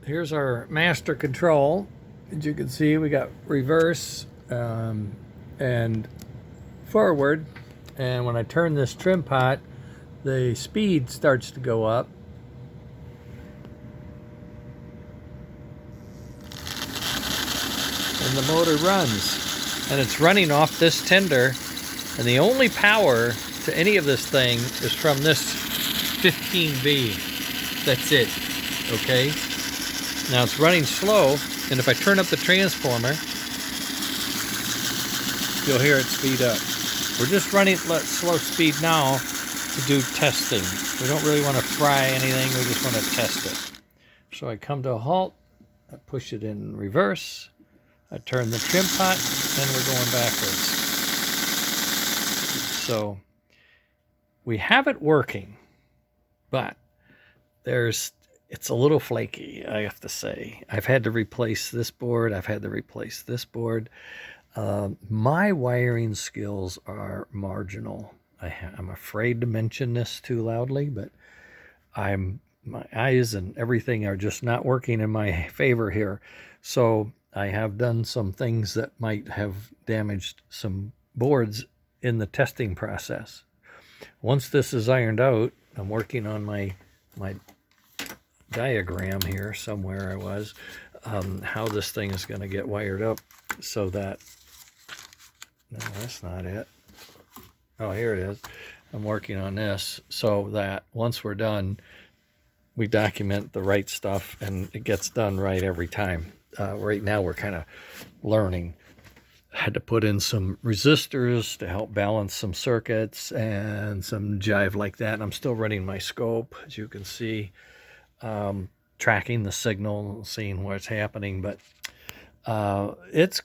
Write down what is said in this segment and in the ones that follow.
here's our master control. As you can see, we got reverse and forward. And when I turn this trim pot, the speed starts to go up. And the motor runs. And it's running off this tender. And the only power to any of this thing is from this 15V. That's it. Okay? Now it's running slow, and if I turn up the transformer, you'll hear it speed up. We're just running at slow speed now to do testing. We don't really want to fry anything, we just want to test it. So I come to a halt, I push it in reverse, I turn the trim pot, and we're going backwards. So we have it working, but it's a little flaky, I have to say. I've had to replace this board. I've had to replace this board. My wiring skills are marginal. I'm afraid to mention this too loudly, but my eyes and everything are just not working in my favor here. So I have done some things that might have damaged some boards in the testing process. Once this is ironed out, I'm working on my diagram here somewhere I was, how this thing is going to get wired up so that, no, that's not it. Oh, here it is. I'm working on this so that once we're done, we document the right stuff and it gets done right every time. Right now we're kind of learning. I had to put in some resistors to help balance some circuits and some jive like that. And I'm still running my scope, as you can see. Tracking the signal, seeing what's happening, but it's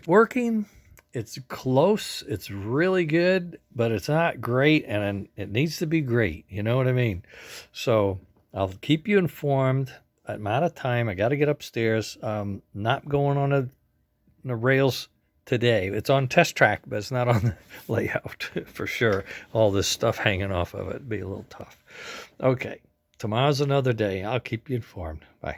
working. It's close. It's really good, but it's not great, and it needs to be great. You know what I mean? So I'll keep you informed. I'm out of time. I got to get upstairs. Not going on the rails today. It's on test track, but it's not on the layout for sure. All this stuff hanging off of it would be a little tough. Okay. Tomorrow's another day. I'll keep you informed. Bye.